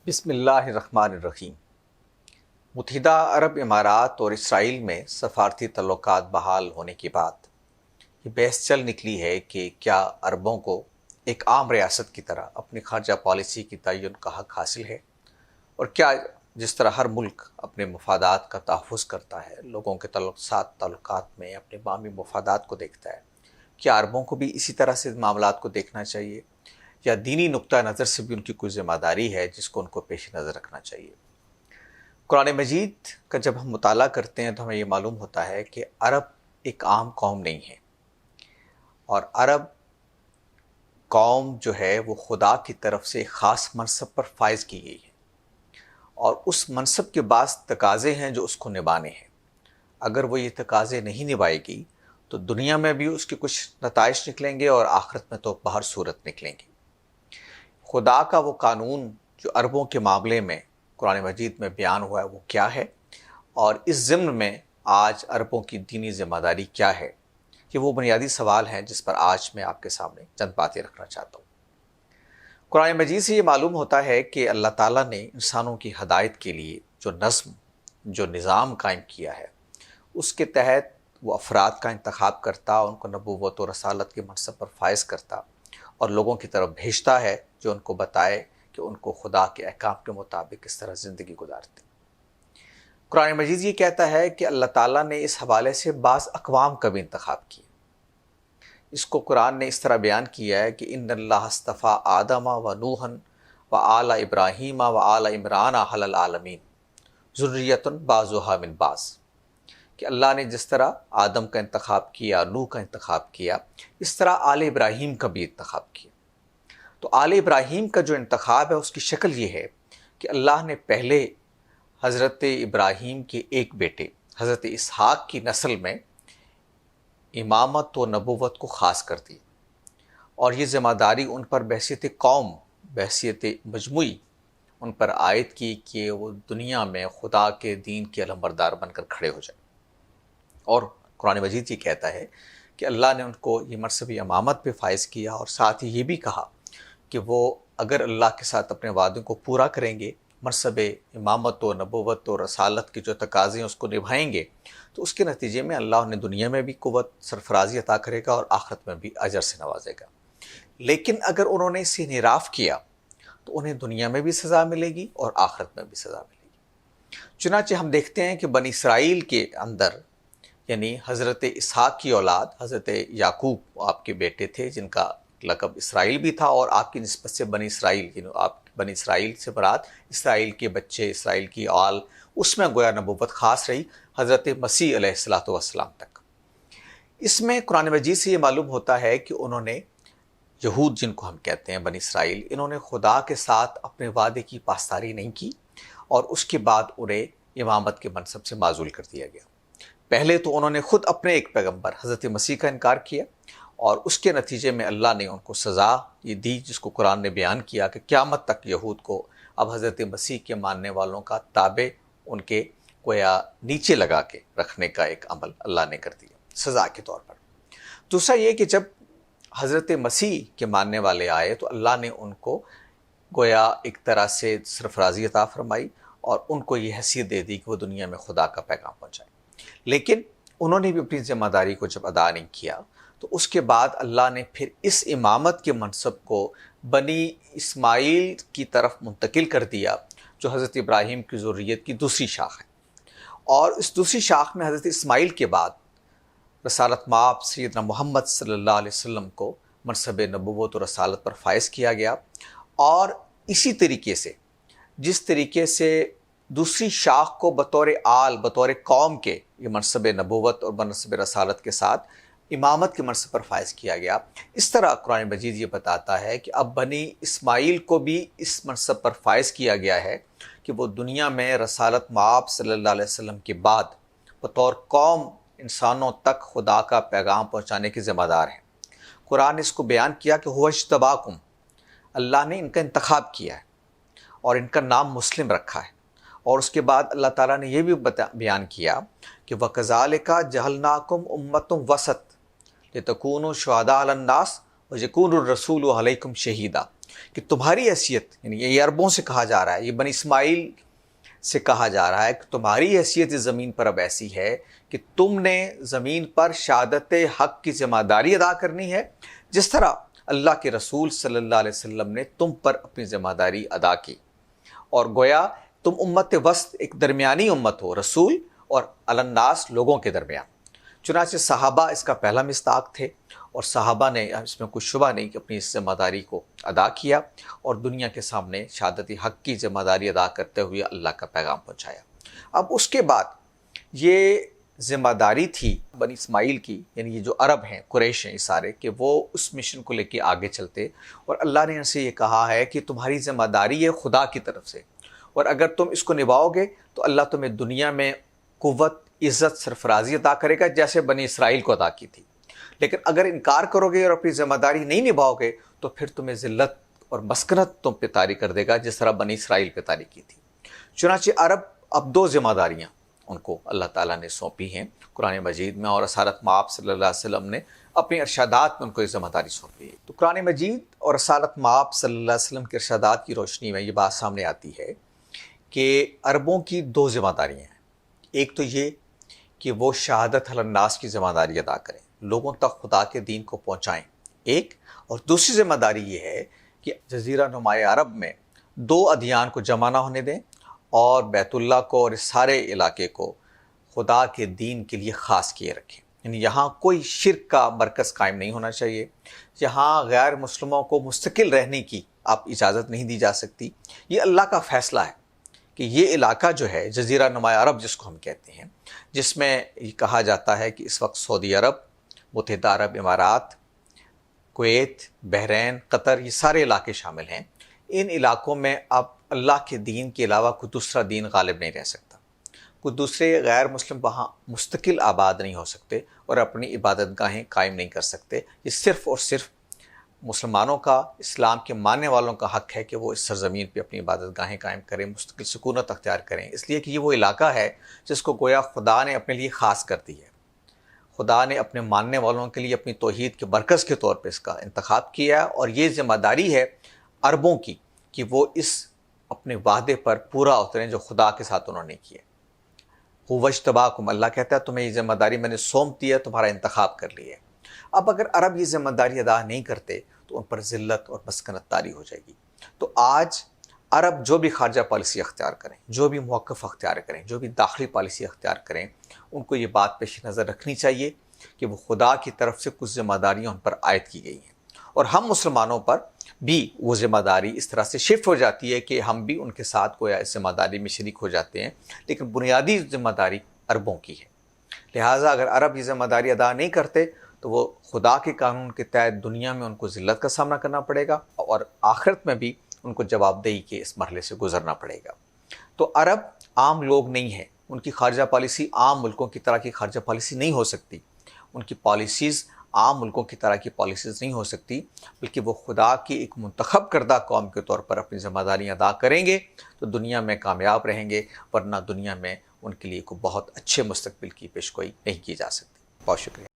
بسم اللہ الرحمن الرحیم۔ متحدہ عرب امارات اور اسرائیل میں سفارتی تعلقات بحال ہونے کے بعد یہ بحث چل نکلی ہے کہ کیا عربوں کو ایک عام ریاست کی طرح اپنی خارجہ پالیسی کی تعین کا حق حاصل ہے، اور کیا جس طرح ہر ملک اپنے مفادات کا تحفظ کرتا ہے، لوگوں کے تعلقات میں اپنے باہمی مفادات کو دیکھتا ہے، کیا عربوں کو بھی اسی طرح سے معاملات کو دیکھنا چاہیے، یا دینی نقطہ نظر سے بھی ان کی کوئی ذمہ داری ہے جس کو ان کو پیش نظر رکھنا چاہیے؟ قرآن مجید کا جب ہم مطالعہ کرتے ہیں تو ہمیں یہ معلوم ہوتا ہے کہ عرب ایک عام قوم نہیں ہے، اور عرب قوم جو ہے وہ خدا کی طرف سے ایک خاص منصب پر فائز کی گئی ہے، اور اس منصب کے بعض تقاضے ہیں جو اس کو نبھانے ہیں۔ اگر وہ یہ تقاضے نہیں نبھائے گی تو دنیا میں بھی اس کے کچھ نتائج نکلیں گے اور آخرت میں تو باہر صورت نکلیں گے۔ خدا کا وہ قانون جو عربوں کے معاملے میں قرآن مجید میں بیان ہوا ہے وہ کیا ہے، اور اس ضمن میں آج عربوں کی دینی ذمہ داری کیا ہے، یہ وہ بنیادی سوال ہیں جس پر آج میں آپ کے سامنے چند باتیں رکھنا چاہتا ہوں۔ قرآن مجید سے یہ معلوم ہوتا ہے کہ اللہ تعالیٰ نے انسانوں کی ہدایت کے لیے جو نظم، جو نظام قائم کیا ہے، اس کے تحت وہ افراد کا انتخاب کرتا، ان کو نبوت و رسالت کے منصب پر فائز کرتا اور لوگوں کی طرف بھیجتا ہے جو ان کو بتائے کہ ان کو خدا کے احکام کے مطابق کس طرح زندگی گزارتے۔ قرآن مجید یہ کہتا ہے کہ اللہ تعالیٰ نے اس حوالے سے بعض اقوام کا بھی انتخاب کیا۔ اس کو قرآن نے اس طرح بیان کیا ہے کہ ان اللہ اصطفیٰ آدم و نوحا و آل ابراہیم و آل عمران علی العالمین ذریۃ بعضھا من بعض، کہ اللہ نے جس طرح آدم کا انتخاب کیا، نوح کا انتخاب کیا، اس طرح آل ابراہیم کا بھی انتخاب کیا۔ تو آل ابراہیم کا جو انتخاب ہے اس کی شکل یہ ہے کہ اللہ نے پہلے حضرت ابراہیم کے ایک بیٹے حضرت اسحاق کی نسل میں امامت و نبوت کو خاص کر دی، اور یہ ذمہ داری ان پر بحیثیت قوم، بحیثیت مجموعی ان پر عائد کی کہ وہ دنیا میں خدا کے دین کے علمبردار بن کر کھڑے ہو جائیں۔ اور قرآن مجید یہ کہتا ہے کہ اللہ نے ان کو یہ منصب امامت پہ فائز کیا، اور ساتھ ہی یہ بھی کہا کہ وہ اگر اللہ کے ساتھ اپنے وعدوں کو پورا کریں گے، منصب امامت و نبوت و رسالت کے جو تقاضے ہیں اس کو نبھائیں گے، تو اس کے نتیجے میں اللہ انہیں دنیا میں بھی قوت سرفرازی عطا کرے گا اور آخرت میں بھی اجر سے نوازے گا۔ لیکن اگر انہوں نے اسے انحراف کیا تو انہیں دنیا میں بھی سزا ملے گی اور آخرت میں بھی سزا ملے گی۔ چنانچہ ہم دیکھتے ہیں کہ بنی اسرائیل کے اندر، یعنی حضرت اسحاق کی اولاد حضرت یعقوب آپ کے بیٹے تھے جن کا لقب اسرائیل بھی تھا، اور آپ کی نسبت سے بنی اسرائیل، یعنی آپ بنی اسرائیل سے مراد اسرائیل کے بچے، اسرائیل کی آل، اس میں گویا نبوت خاص رہی حضرت مسیح علیہ السلام تک۔ اس میں قرآن مجید سے یہ معلوم ہوتا ہے کہ انہوں نے، یہود جن کو ہم کہتے ہیں بنی اسرائیل، انہوں نے خدا کے ساتھ اپنے وعدے کی پاسداری نہیں کی، اور اس کے بعد انہیں امامت کے منصب سے معزول کر دیا گیا۔ پہلے تو انہوں نے خود اپنے ایک پیغمبر حضرت مسیح کا انکار کیا، اور اس کے نتیجے میں اللہ نے ان کو سزا یہ دی جس کو قرآن نے بیان کیا کہ قیامت تک یہود کو اب حضرت مسیح کے ماننے والوں کا تابع ان کے گویا نیچے لگا کے رکھنے کا ایک عمل اللہ نے کر دیا سزا کے طور پر۔ دوسرا یہ کہ جب حضرت مسیح کے ماننے والے آئے تو اللہ نے ان کو گویا ایک طرح سے سرفرازی عطا فرمائی اور ان کو یہ حیثیت دے دی کہ وہ دنیا میں خدا کا پیغام پہنچائے۔ لیکن انہوں نے بھی اپنی ذمہ داری کو جب ادا نہیں کیا تو اس کے بعد اللہ نے پھر اس امامت کے منصب کو بنی اسماعیل کی طرف منتقل کر دیا، جو حضرت ابراہیم کی ذریت کی دوسری شاخ ہے، اور اس دوسری شاخ میں حضرت اسماعیل کے بعد رسالت مآب سیدنا محمد صلی اللہ علیہ وسلم کو منصب نبوت و رسالت پر فائز کیا گیا۔ اور اسی طریقے سے جس طریقے سے دوسری شاخ کو بطور آل، بطور قوم کے یہ منصب نبوت اور منصب رسالت کے ساتھ امامت کے منصب پر فائز کیا گیا، اس طرح قرآن مجید یہ بتاتا ہے کہ اب بنی اسماعیل کو بھی اس منصب پر فائز کیا گیا ہے کہ وہ دنیا میں رسالت مآب صلی اللہ علیہ وسلم کے بعد بطور قوم انسانوں تک خدا کا پیغام پہنچانے کے ذمہ دار ہیں۔ قرآن نے اس کو بیان کیا کہ هو اجتباکم، اللہ نے ان کا انتخاب کیا ہے اور ان کا نام مسلم رکھا ہے۔ اور اس کے بعد اللہ تعالیٰ نے یہ بھی بیان کیا کہ وَكَذَلِكَ جَعَلْنَاكُمْ أُمَّةً وَسَطًا لِتَكُونُوا شُهَدَاءَ عَلَى النَّاسِ وَيَكُونَ الرَّسُولُ عَلَيْكُمْ شَهِيدًا، کہ تمہاری حیثیت، یعنی یہ عربوں سے کہا جا رہا ہے، یہ بنی اسماعیل سے کہا جا رہا ہے کہ تمہاری حیثیت اس زمین پر اب ایسی ہے کہ تم نے زمین پر شہادت حق کی ذمہ داری ادا کرنی ہے، جس طرح اللہ کے رسول صلی اللہ علیہ وسلم نے تم پر اپنی ذمہ داری ادا کی، اور گویا تم امت وسط، ایک درمیانی امت ہو، رسول اور علی الناس لوگوں کے درمیان۔ چنانچہ صحابہ اس کا پہلا مصداق تھے، اور صحابہ نے اس میں کوئی شبہ نہیں کہ اپنی اس ذمہ داری کو ادا کیا اور دنیا کے سامنے شہادت حق کی ذمہ داری ادا کرتے ہوئے اللہ کا پیغام پہنچایا۔ اب اس کے بعد یہ ذمہ داری تھی بنی اسماعیل کی، یعنی یہ جو عرب ہیں، قریش ہیں، یہ سارے، کہ وہ اس مشن کو لے کے آگے چلتے، اور اللہ نے ان سے یہ کہا ہے کہ تمہاری ذمہ داری ہے خدا کی طرف سے، اور اگر تم اس کو نبھاؤ گے تو اللہ تمہیں دنیا میں قوت، عزت، سرفرازی عطا کرے گا جیسے بنی اسرائیل کو عطا کی تھی، لیکن اگر انکار کرو گے اور اپنی ذمہ داری نہیں نبھاؤ گے تو پھر تمہیں ذلت اور مسکنت تم پہ طاری کر دے گا، جس طرح بنی اسرائیل پہ طاری کی تھی۔ چنانچہ عرب اب دو ذمہ داریاں ان کو اللہ تعالیٰ نے سونپی ہیں قرآن مجید میں، اور رسالت مآب صلی اللہ علیہ وسلم نے اپنے ارشادات میں ان کو یہ ذمہ داری سونپی ہے۔ تو قرآن مجید اور رسالت مآب صلی اللہ علیہ وسلم کے ارشادات کی روشنی میں یہ بات سامنے آتی ہے کہ عربوں کی دو ذمہ داریاں ہیں۔ ایک تو یہ کہ وہ شہادت علی الناس کی ذمہ داری ادا کریں، لوگوں تک خدا کے دین کو پہنچائیں، ایک، اور دوسری ذمہ داری یہ ہے کہ جزیرہ نمائے عرب میں دو ادیان کو جمع نہ ہونے دیں، اور بیت اللہ کو اور اس سارے علاقے کو خدا کے دین کے لیے خاص کیے رکھیں، یعنی یہاں کوئی شرک کا مرکز قائم نہیں ہونا چاہیے، یہاں غیر مسلموں کو مستقل رہنے کی آپ اجازت نہیں دی جا سکتی۔ یہ اللہ کا فیصلہ ہے کہ یہ علاقہ جو ہے جزیرہ نمائے عرب جس کو ہم کہتے ہیں، جس میں یہ کہا جاتا ہے کہ اس وقت سعودی عرب، متحدہ عرب امارات، کویت، بحرین، قطر، یہ سارے علاقے شامل ہیں۔ ان علاقوں میں اب اللہ کے دین کے علاوہ کوئی دوسرا دین غالب نہیں رہ سکتا، کوئی دوسرے غیر مسلم وہاں مستقل آباد نہیں ہو سکتے اور اپنی عبادت گاہیں قائم نہیں کر سکتے۔ یہ صرف اور صرف مسلمانوں کا، اسلام کے ماننے والوں کا حق ہے کہ وہ اس سرزمین پہ اپنی عبادت گاہیں قائم کریں، مستقل سکونت اختیار کریں، اس لیے کہ یہ وہ علاقہ ہے جس کو گویا خدا نے اپنے لیے خاص کر دی ہے۔ خدا نے اپنے ماننے والوں کے لیے اپنی توحید کے مرکز کے طور پہ اس کا انتخاب کیا، اور یہ ذمہ داری ہے عربوں کی کہ وہ اس اپنے وعدے پر پورا اتریں جو خدا کے ساتھ انہوں نے کیا۔ هو اجتباکم، اللہ کہتا ہے تمہیں یہ ذمہ داری میں نے سونپ دی ہے، تمہارا انتخاب کر لی ہے۔ اب اگر عرب یہ ذمہ داری ادا نہیں کرتے تو ان پر ذلت اور مسکنت طاری ہو جائے گی۔ تو آج عرب جو بھی خارجہ پالیسی اختیار کریں، جو بھی موقف اختیار کریں، جو بھی داخلی پالیسی اختیار کریں، ان کو یہ بات پیش نظر رکھنی چاہیے کہ وہ خدا کی طرف سے کچھ ذمہ داریاں ان پر عائد کی گئی ہیں، اور ہم مسلمانوں پر بھی وہ ذمہ داری اس طرح سے شفٹ ہو جاتی ہے کہ ہم بھی ان کے ساتھ گویا اس ذمہ داری میں شریک ہو جاتے ہیں، لیکن بنیادی ذمہ داری عربوں کی ہے۔ لہٰذا اگر عرب یہ ذمہ داری ادا نہیں کرتے تو وہ خدا کے قانون کے تحت دنیا میں ان کو ذلت کا سامنا کرنا پڑے گا، اور آخرت میں بھی ان کو جواب دہی کے اس مرحلے سے گزرنا پڑے گا۔ تو عرب عام لوگ نہیں ہیں، ان کی خارجہ پالیسی عام ملکوں کی طرح کی خارجہ پالیسی نہیں ہو سکتی، ان کی پالیسیز عام ملکوں کی طرح کی پالیسیز نہیں ہو سکتی، بلکہ وہ خدا کی ایک منتخب کردہ قوم کے طور پر اپنی ذمہ داریاں ادا کریں گے تو دنیا میں کامیاب رہیں گے، ورنہ دنیا میں ان کے لیے کوئی بہت اچھے مستقبل کی پیشگوئی نہیں کی جا سکتی۔ بہت شکریہ۔